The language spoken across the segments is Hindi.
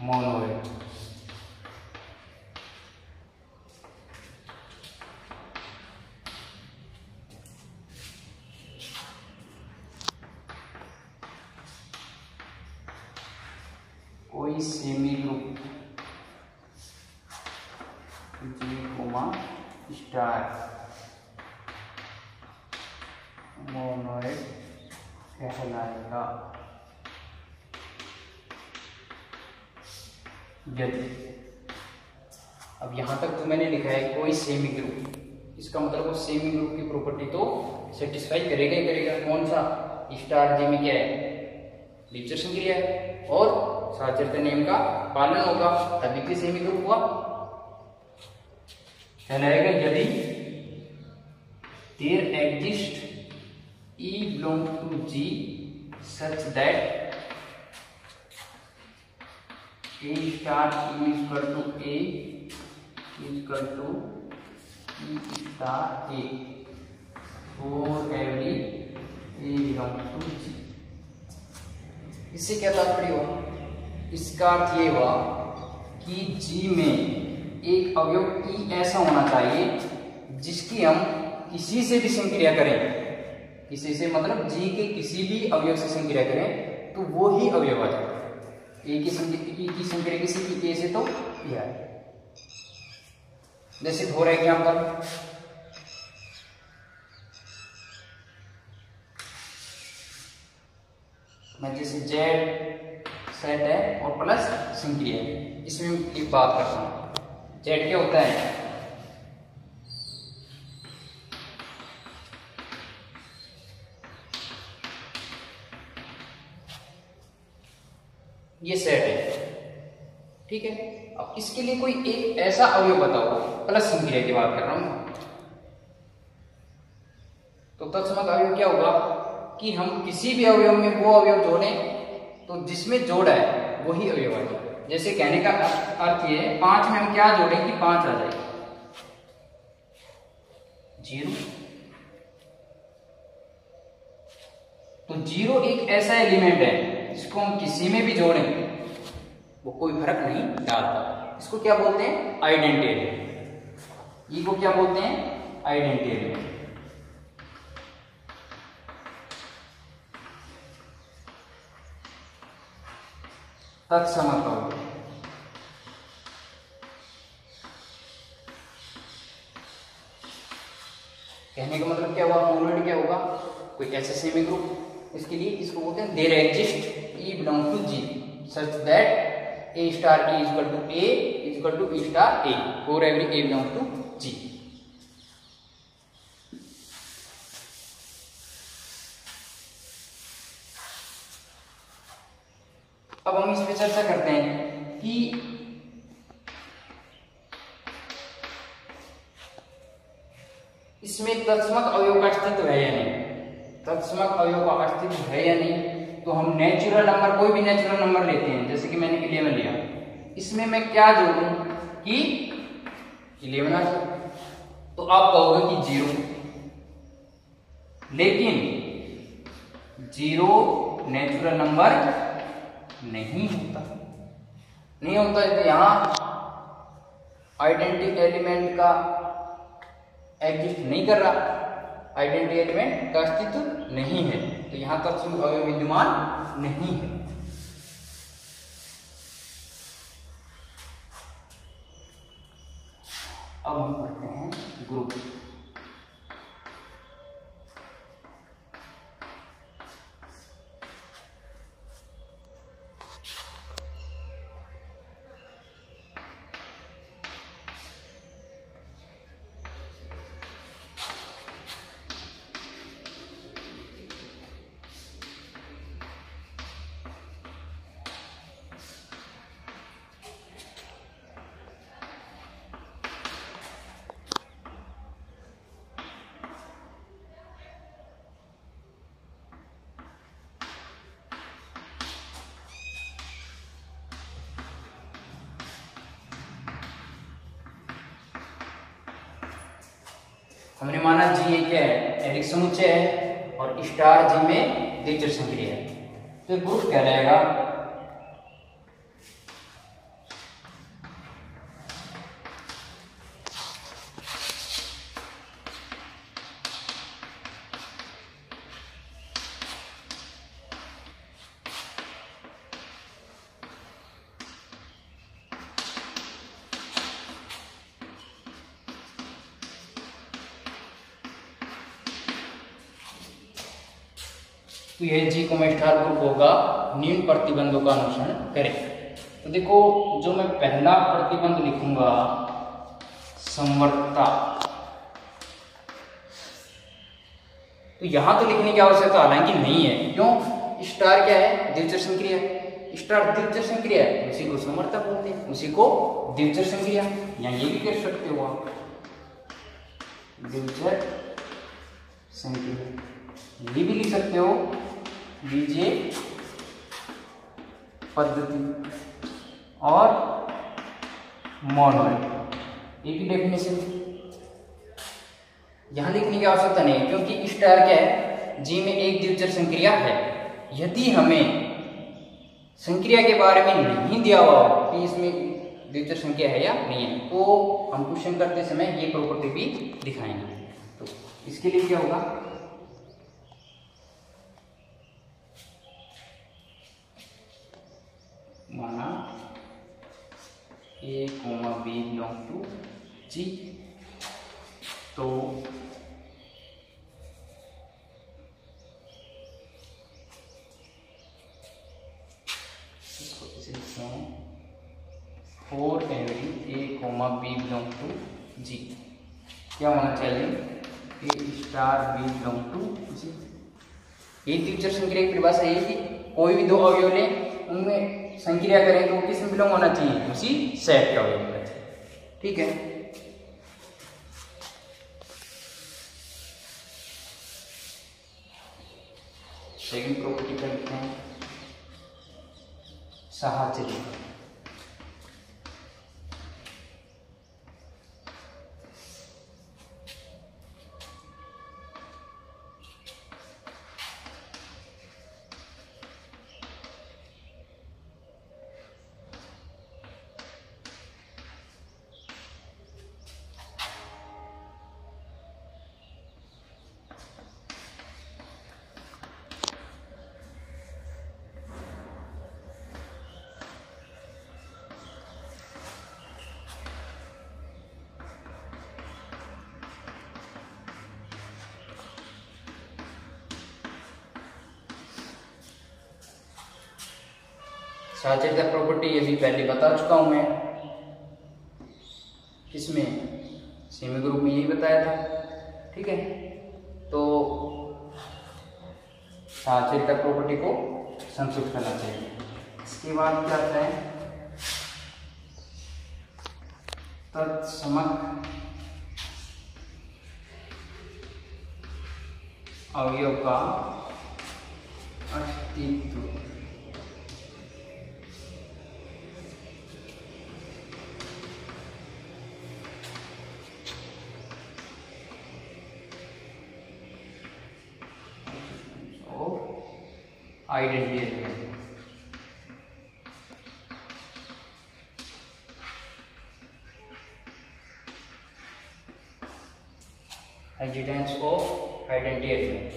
मोनोइड। कोई semi group G, star monoid कहलाएगा यदि, अब यहां तक तो मैंने लिखा है कोई सेमी ग्रुप, इसका मतलब वो सेमी ग्रुप की प्रॉपर्टी तो सेटिस्फाई करेगा ही करेगा। कौन सा? स्टार जी में क्या है? लीचर संक्रिया है और साहचर्य नियम का पालन होगा, तभी के सेमी ग्रुप हुआ। कहलाएगा यदि there exist E belong to G such that A star E is equal to A is equal to E star A for every A belong to G। इससे क्या तात्पर्य हुआ? इसका अर्थ ये हुआ कि G में एक अवयव E ऐसा होना चाहिए जिसकी हम किसी से भी संक्रिया करें, किसी से मतलब G के किसी भी अवयव से संक्रिया करें तो वो ही अवयव आ जाता है। E की संक्रिया किसी की A से तो यह है। जैसे हो रहा है एग्जाम्पल, मैं जैसे Z सेट है और प्लस संक्रिया है, इसमें एक बात करता हूं। Z क्या होता है? ये सेट है, ठीक है। अब इसके लिए कोई एक ऐसा अवयव बताओ, प्लस संक्रिया की बात कर रहा हूं, तो तत्समक अवयव क्या होगा कि हम किसी भी अवयव में वो अवयव जोड़ें तो जिसमें जोड़ा है वही अवयव आ जाए। जैसे कहने का अर्थ ये है 5 में हम क्या जोड़ें कि 5 आ जाए, 0। तो 0 एक ऐसा एलिमेंट है जिसको हम किसी में भी जोड़ें वो कोई फर्क नहीं डालता। इसको क्या बोलते हैं? Identity element. ई को क्या बोलते हैं? Identity element. तत्समक अवयव कहने का मतलब क्या हुआ? मोनोइड क्या होगा? कोई ऐसा सेमी ग्रुप, इसके लिए इसको बोलते हैं there exist E belong to G such that A star E is equal to A is equal to E star A for every A belong to G। अब हम इस पे चर्चा करते हैं कि इसमें तत्समक अवयव का अस्तित्व है या नहीं। तत्समक अवयव का अस्तित्व है या नहीं, तो हम नेचुरल नंबर, कोई भी नेचुरल नंबर लेते हैं, जैसे कि मैंने 11 लिया, इसमें मैं क्या जोड़ूं कि 11 आ जाए, तो आप कहोगे कि 0, लेकिन 0 नेचुरल नंबर नहीं होता, नहीं होता। यहां आइडेंटिटी एलिमेंट का एग्जिस्ट नहीं कर रहा, आइडेंटिटी एलिमेंट का अस्तित्व नहीं है, तो यहां तत्समक अवयव विद्यमान नहीं है। अब हम पढ़ते हैं ग्रुप। हमने माना जी ये क्या है? एरिक समुच्चय है और स्टार जी में द्विचर संक्रिया है, तो ग्रुप क्या रहेगा? तो यह जी कोमा स्टार ग्रुप होगा निम्न प्रतिबंधों का अनुसरण करे। तो देखो जो मैं पहला प्रतिबंध लिखूंगा समवर्तता, तो यहां तो लिखने की आवश्यकता हालांकि नहीं है। क्यों? स्टार क्या है? द्विचर संक्रिया। स्टार द्विचर संक्रिया है, उसी को समवर्तक बोलते हैं, उसी को द्विचर संक्रिया। या ये भी कह सकते हो आप द्विचर संक्रिया, ये भी लिख सकते हो बीजे पद्धति और मोनोइड, ये भी डेफिनेशन। यहां लिखने की आवश्यकता नहीं क्योंकि स्टार क्या है? जी में एक द्विचर संक्रिया है। यदि हमें संक्रिया के बारे में नहीं दिया हुआ हो कि इसमें द्विचर संख्या है या नहीं है, तो हम क्वेश्चन करते समय ये प्रॉपर्टी भी दिखाएंगे। तो इसके लिए क्या होगा? माना A, B belong to G, तो इसको इसे लिखते हैं for every A, B belong to G क्या होना चाहिए? A star B belong to G। एक द्विचर संक्रिया की परिभाषा ये कि कोई भी दो अवयव लें, उनमें संक्रिया करें तो किस में बिलोंग होना चाहिए? उसी सेट का अवयव होना चाहिए। ठीक है। सेकंड प्रॉपर्टी का लिखते हैं साहचर्य। साहचर्यता प्रॉपर्टी ये भी पहले बता चुका हूं मैं, किसमें? सेमी ग्रुप में यही बताया था। ठीक है, तो साहचर्यता प्रॉपर्टी को संतुष्ट करना चाहिए। इसके बाद क्या आता है? तत्समक अवयव का अस्तित्व। Identity element. Existence of identity element.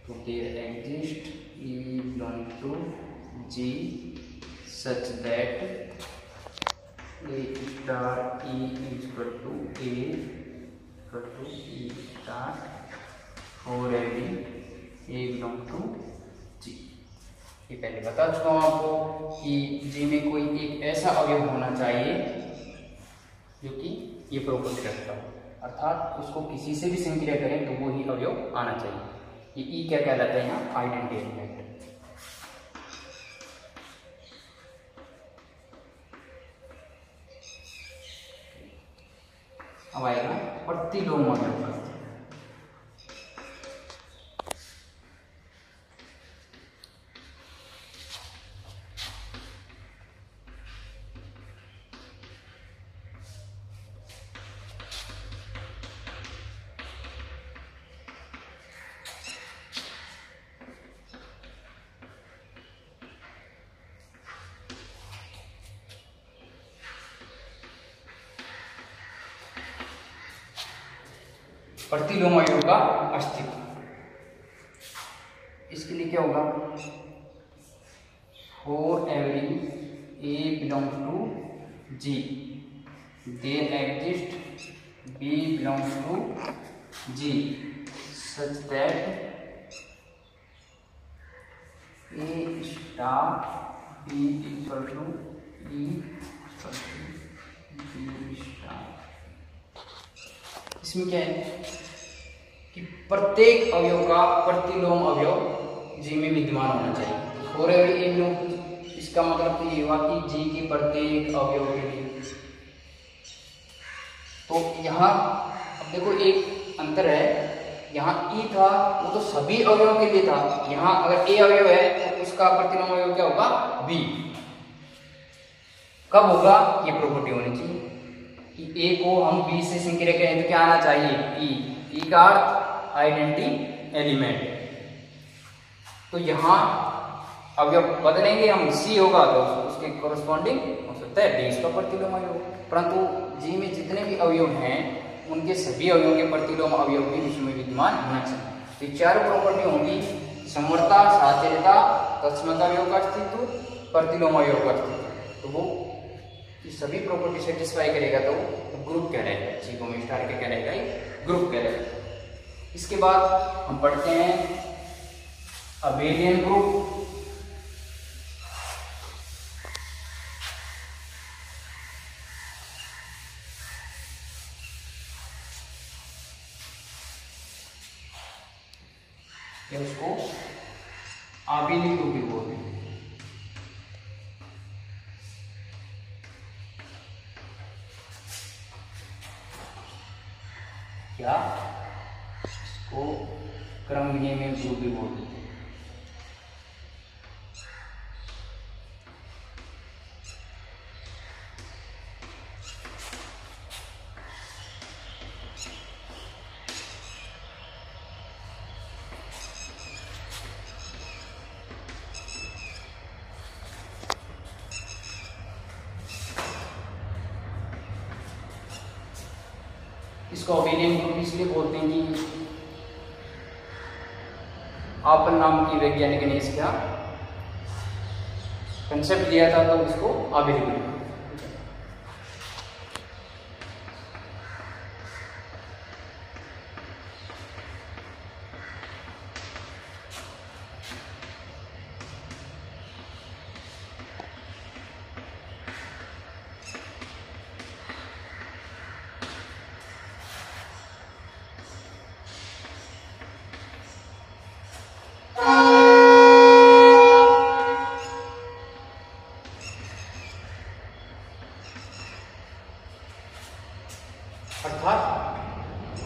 So there exist E belong to G such that A star E is equal to A equal to E star for every A belong to G। ये पहले बता चुका हूँ आपको कि G में कोई एक ऐसा अवयव होना चाहिए जो कि ये प्रॉपर्टी रखता हो, अर्थात उसको किसी से भी संक्रिया करें तो वो ही अवयव आना चाहिए। ये ई क्या कहलाता है यहाँ? Identity element. अब आएगा प्रतिलोम अवयव। प्रतिलोम अवयव का अस्तित्व, इसके लिए क्या होगा? For every A belong to G there exist B belong to G such that star B equal to E equal to B star. इसमें क्या है कि प्रत्येक अवयव का प्रतिलोम अवयव जी में विद्यमान होना चाहिए। और इसका मतलब तो ये हुआ कि जी की प्रत्येक अवयव के लिए। तो यहाँ अब देखो एक अंतर है, यहाँ ई था वो तो सभी अवयवों के लिए था, यहाँ अगर ए अवयव है तो उसका प्रतिलोम अवयव क्या होगा, बी। कब होगा, ये प्रॉपर्टी होनी चाहिए कि ए को हम बी से संकर्य करें तो क्या आना चाहिए, ई का अर्थ आइडेंटिटी एलिमेंट। तो यहाँ अवयव बदलेंगे हम, सी होगा तो उसके कोरस्पॉन्डिंग हो सकता है डी इसका प्रतिलोम अवयव। परंतु जी में जितने भी अवयव हैं उनके सभी अवयवों के प्रतिलोम अवयव भी इसमें विद्यमान होना चाहिए। तो चारों प्रॉपर्टी होंगी, समवर्ता, साहचर्यता, तत्समता अवयव का अस्तित्व, प्रतिलोम अवयव का अस्तित्व। तो वो ये सभी प्रॉपर्टी सेटिस्फाई करेगा तो ग्रुप कहलाएगा, जी को स्टार के कहलाएगा, ग्रुप कहलाएगा। इसके बाद हम पढ़ते हैं अबेलियन ग्रुप। या उसको आबेली ग्रुप भी बोलते हैं। क्या इसको क्रम विनिमय ग्रुप भी बोलते हैं। इसको अबेलियन ग्रुप इसलिए बोलते हैं कि आपल नाम की वैज्ञानिक ने इसका कंसेप्ट दिया था, तो इसको अबेलियन ग्रुप। अर्थात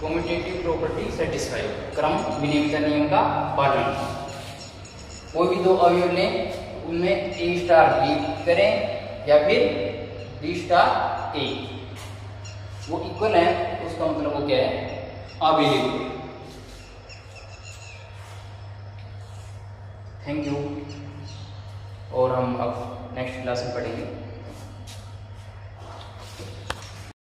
कम्यूटेटिव प्रॉपर्टी सेटिस्फाई, क्रम विनिमयता नियम का पालन। कोई भी दो अवयव लें उनमें ए स्टार बी करें या फिर बी स्टार ए, वो इक्वल है, उसका मतलब वो क्या है, अबेलियन। Thank you. और हम अब नेक्स्ट क्लास में पढ़ेंगे।